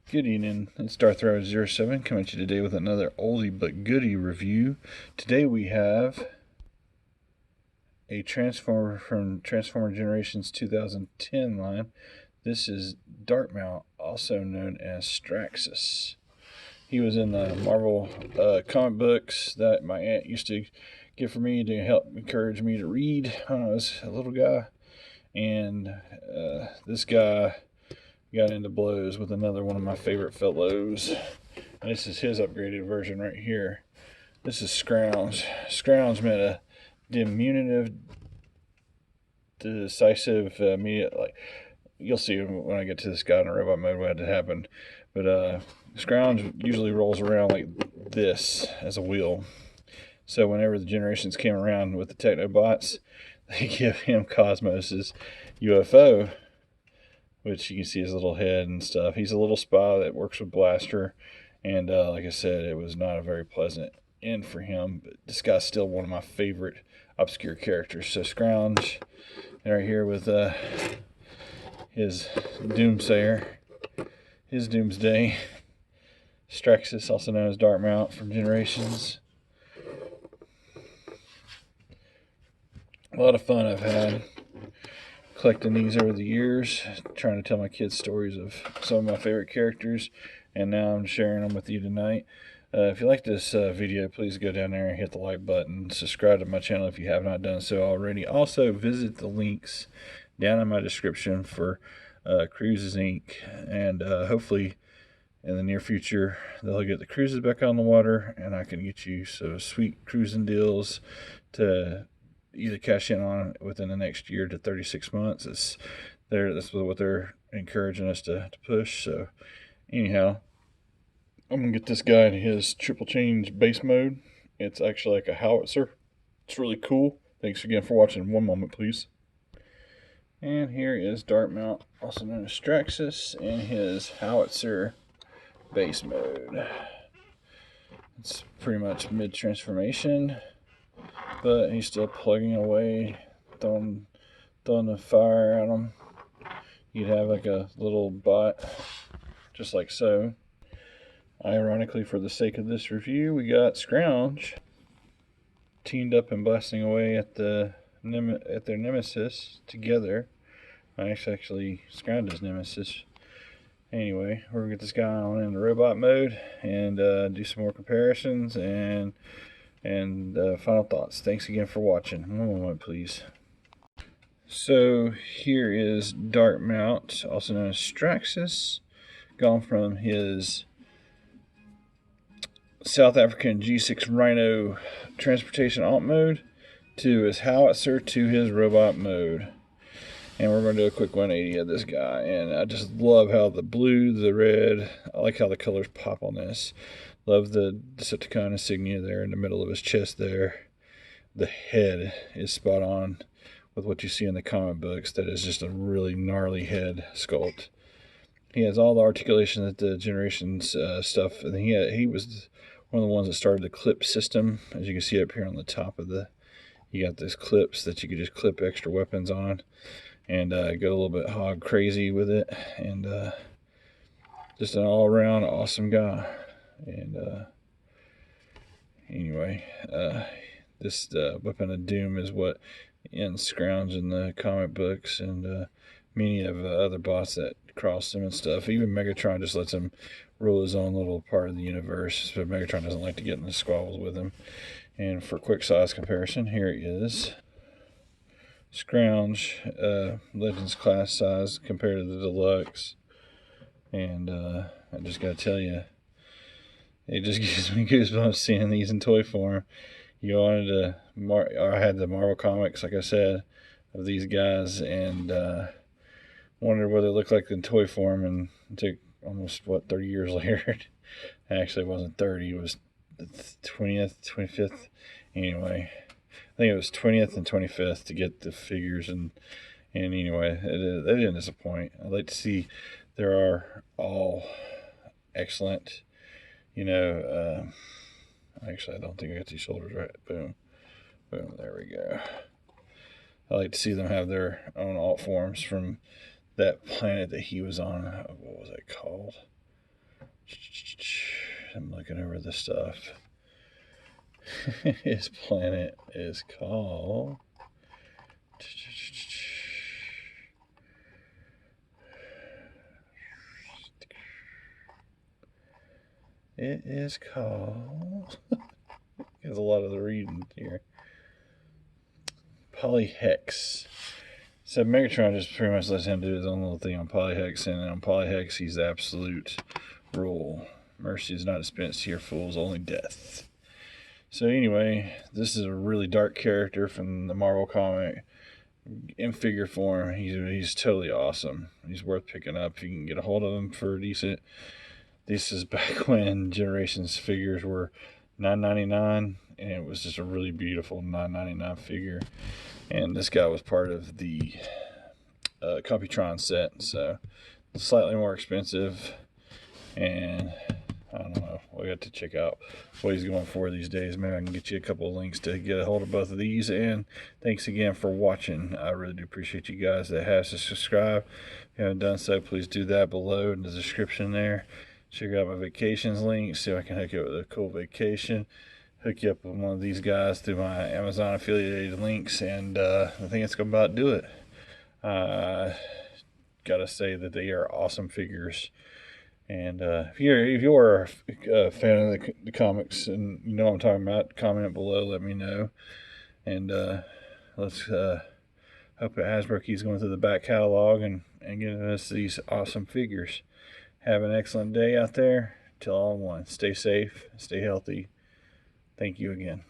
Good evening, it's Darkmount07 coming at you today with another oldie but goodie review. Today we have a Transformer from Transformer Generations 2010 line. This is Darkmount, also known as Straxus. He was in the Marvel comic books that my aunt used to give for me to help encourage me to read when I was a little guy. And this guy got into blows with another one of my favorite fellows. And this is his upgraded version right here. This is Scrounge. Scrounge made a diminutive, decisive, immediate, like, you'll see when I get to this guy in a robot mode what had to happen. But Scrounge usually rolls around like this as a wheel. So whenever the generations came around with the Technobots, they give him Cosmos's UFO, which you can see his little head and stuff. He's a little spy that works with Blaster, and like I said, it was not a very pleasant end for him, but this guy's still one of my favorite obscure characters. So Scrounge, right here with his Doomsayer, his Doomsday. Straxus, also known as Darkmount from Generations. A lot of fun I've had collecting these over the years, trying to tell my kids stories of some of my favorite characters, and now I'm sharing them with you tonight. If you like this video, please go down there and hit the like button. Subscribe to my channel if you have not done so already. Also, visit the links down in my description for Cruises Inc. And hopefully in the near future they'll get the cruises back on the water, and I can get you some sweet cruising deals to either cash in on within the next year to 36 months. That's what they're encouraging us to push. So anyhow, I'm going to get this guy in his triple change base mode. It's actually like a howitzer. It's really cool. Thanks again for watching. One moment, please. And here is Darkmount, also known as Straxus, in his howitzer base mode. It's pretty much mid-transformation, but he's still plugging away, throwing the fire at him. You'd have like a little bot, just like so. Ironically, for the sake of this review, we got Scrounge teamed up and blasting away at their nemesis together. I actually Scrounge's nemesis. Anyway, we're gonna get this guy on in the robot mode and do some more comparisons and final thoughts. Thanks again for watching. One moment, please. So here is Darkmount, also known as Straxus, gone from his South African G6 Rhino transportation alt mode to his howitzer to his robot mode. And we're going to do a quick 180 of this guy. And I just love how the blue, the red, I like how the colors pop on this. Love the Decepticon insignia there in the middle of his chest there. The head is spot on with what you see in the comic books. That is just a really gnarly head sculpt. He has all the articulation that the Generations stuff. And he was one of the ones that started the clip system. As you can see up here on the top of you got these clips that you could just clip extra weapons on. And go a little bit hog crazy with it, and just an all-around awesome guy. And anyway, this Weapon of Doom is what ends Scrounge in the comic books, and many of the other bots that cross him and stuff. Even Megatron just lets him rule his own little part of the universe, so Megatron doesn't like to get in the squabbles with him. And for quick size comparison, here he is. Scrounge, Legends class size compared to the Deluxe, and I just gotta tell you, it just gives me goosebumps seeing these in toy form. You wanted to, I had the Marvel comics, like I said, of these guys, and wondered what they looked like in toy form, and it took almost 30 years later. Actually, it wasn't 30; it was the 20th, 25th. Anyway. I think it was 20th and 25th to get the figures, and anyway, they didn't disappoint. I'd like to see there are all excellent, actually I don't think I got these shoulders right. Boom, boom, there we go. I like to see them have their own alt forms from that planet that he was on. What was it called? I'm looking over the stuff. His planet is called... It is called... There's a lot of the reading here. Polyhex. So Megatron just pretty much lets him do his own little thing on Polyhex, and on Polyhex he's the absolute rule. Mercy is not dispensed to your fools, only death. So anyway, this is a really dark character from the Marvel comic. In figure form, he's totally awesome. He's worth picking up if you can get a hold of him for decent. This is back when Generations figures were $9.99, and it was just a really beautiful $9.99 figure. And this guy was part of the Computron set, so slightly more expensive. And I don't know, we got to check out what he's going for these days. Maybe I can get you a couple of links to get a hold of both of these. And thanks again for watching. I really do appreciate you guys that have to subscribe. If you haven't done so, please do that below in the description there. Check out my vacations link, see if I can hook you up with a cool vacation. Hook you up with one of these guys through my Amazon affiliated links, and I think it's going to about do it. Gotta say that they are awesome figures. And if you're a fan of the comics and you know what I'm talking about, comment below, let me know. And let's hope that Hasbro keeps going through the back catalog and getting us these awesome figures. Have an excellent day out there. Till all one. Stay safe. Stay healthy. Thank you again.